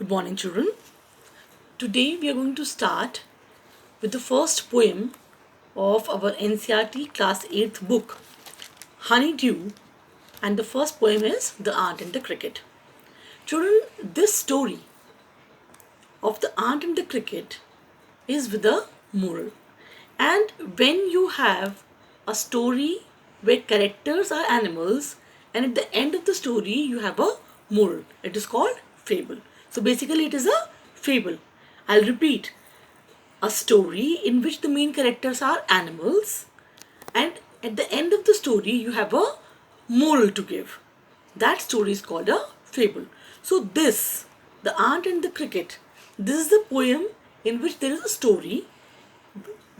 Good morning, children. Today we are going to start with the first poem of our NCRT class 8th book, Honeydew, and the first poem is The Ant and the Cricket. Children, this story of the ant and the cricket is with a moral. And when you have a story where characters are animals and at the end of the story you have a moral, it is called fable. So basically it is a fable. I'll repeat, a story in which the main characters are animals and at the end of the story you have a moral to give. That story is called a fable. So this, the ant and the cricket, this is the poem in which there is a story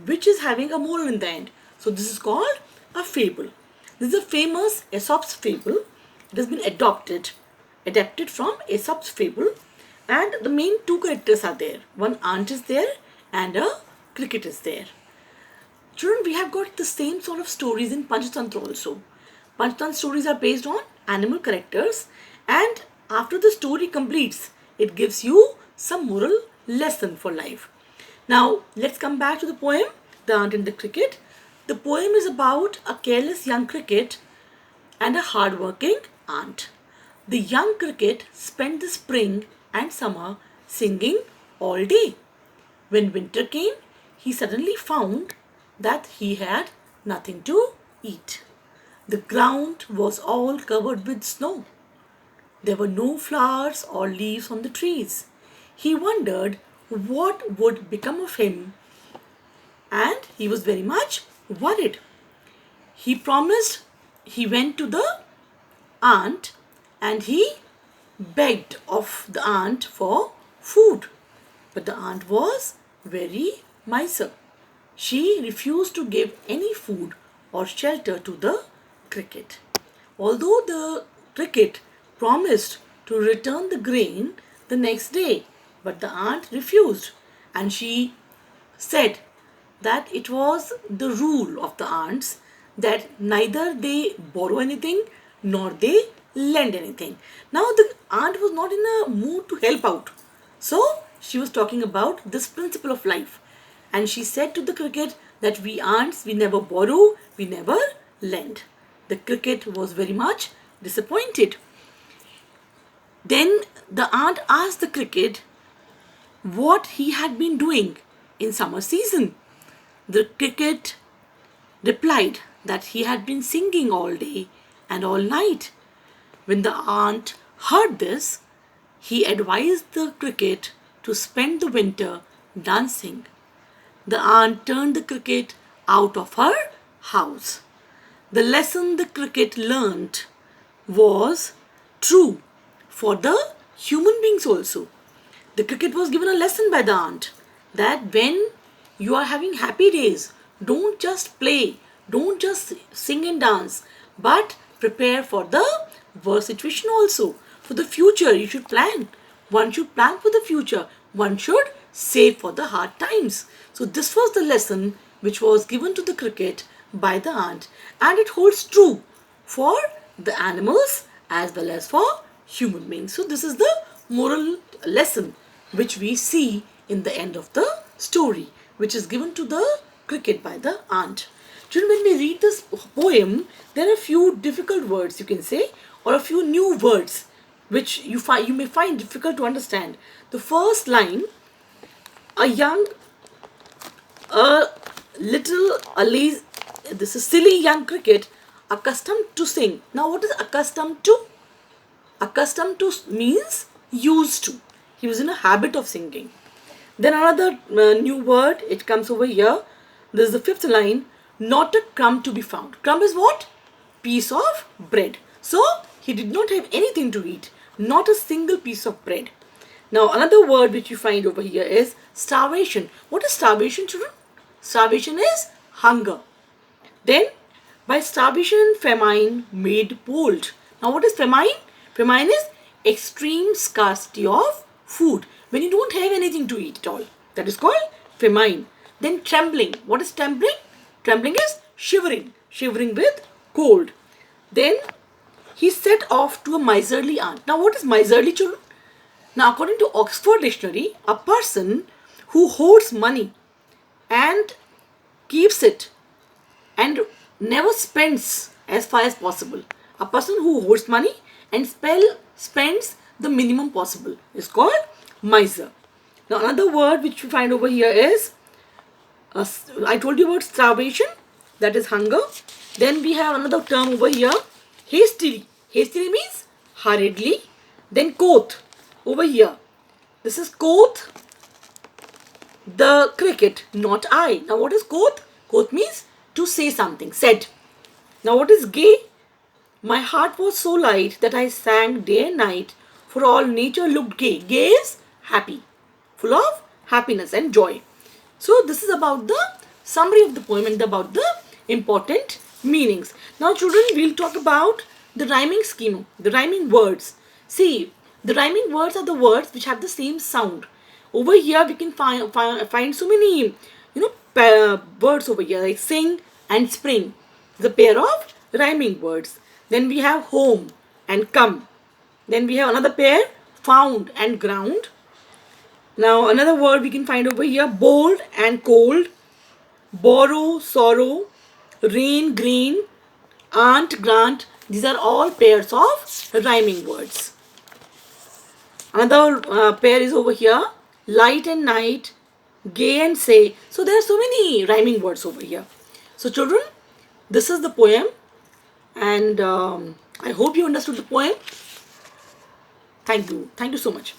which is having a moral in the end. So this is called a fable. This is a famous Aesop's fable. It has been adapted from Aesop's fable, and the main two characters are there. One ant is there and a cricket is there. Children, we have got the same sort of stories in Panchatantra also. Panchatantra stories are based on animal characters, and after the story completes, it gives you some moral lesson for life. Now, let's come back to the poem, The Ant and the Cricket. The poem is about a careless young cricket and a hard-working ant. The young cricket spent the spring and summer singing all day. When winter came, he suddenly found that he had nothing to eat. The ground was all covered with snow. There were no flowers or leaves on the trees. He wondered what would become of him, and he was very much worried. He promised he went to the ant and he begged of the ant for food. But the ant was very miser. She refused to give any food or shelter to the cricket. Although the cricket promised to return the grain the next day, but the ant refused, and she said that it was the rule of the ants that neither they borrow anything nor they lend anything. Now the ant was not in a mood to help out. So she was talking about this principle of life. And she said to the cricket that we ants, we never borrow, we never lend. The cricket was very much disappointed. Then the ant asked the cricket what he had been doing in summer season. The cricket replied that he had been singing all day and all night. When the ant heard this, he advised the cricket to spend the winter dancing. The ant turned the cricket out of her house. The lesson the cricket learnt was true for the human beings also. The cricket was given a lesson by the ant that when you are having happy days, don't just play, don't just sing and dance, but prepare for the worst situation also. For the future, you should plan. One should plan for the future. One should save for the hard times. So this was the lesson which was given to the cricket by the ant, and it holds true for the animals as well as for human beings. So this is the moral lesson which we see in the end of the story, which is given to the cricket by the ant. Children, when we read this poem, there are a few difficult words, you can say, or a few new words which you may find difficult to understand. The first line, a this is silly young cricket accustomed to sing. Now what is accustomed to? Accustomed to means used to. He was in a habit of singing. Then another new word, it comes over here. This is the fifth line, not a crumb to be found. Crumb is what? Piece of bread. So he did not have anything to eat, not a single piece of bread. Now another word which you find over here is starvation. What is starvation, children? Starvation is hunger. Then by starvation, famine made bold. Now what is famine? Famine is extreme scarcity of food. When you don't have anything to eat at all. That is called famine. Then trembling. What is trembling? Trembling is shivering. Shivering with cold. Then he set off to a miserly ant. Now what is miserly, children? Now, according to Oxford Dictionary, a person who hoards money and keeps it and never spends as far as possible. A person who hoards money and spends the minimum possible is called miser. Now, another word which we find over here is, I told you about starvation, that is hunger. Then we have another term over here, hastily. Hastily means hurriedly. Then quoth over here. This is quoth the cricket, not I. Now, what is quoth? Quoth means to say something, said. Now, what is gay? My heart was so light that I sang day and night, for all nature looked gay. Gay is happy, full of happiness and joy. So, this is about the summary of the poem and about the important meanings. Now, children, we'll talk about the rhyming scheme, the rhyming words. See, the rhyming words are the words which have the same sound. Over here, we can find so many, words over here like sing and spring, the pair of rhyming words. Then we have home and come. Then we have another pair, found and ground. Now, another word we can find over here, bold and cold, borrow, sorrow, rain, green, aunt, grant. These are all pairs of rhyming words. Another pair is over here, light and night, gay and say. So there are so many rhyming words over here. So children, this is the poem, and I hope you understood the poem. Thank you. Thank you so much.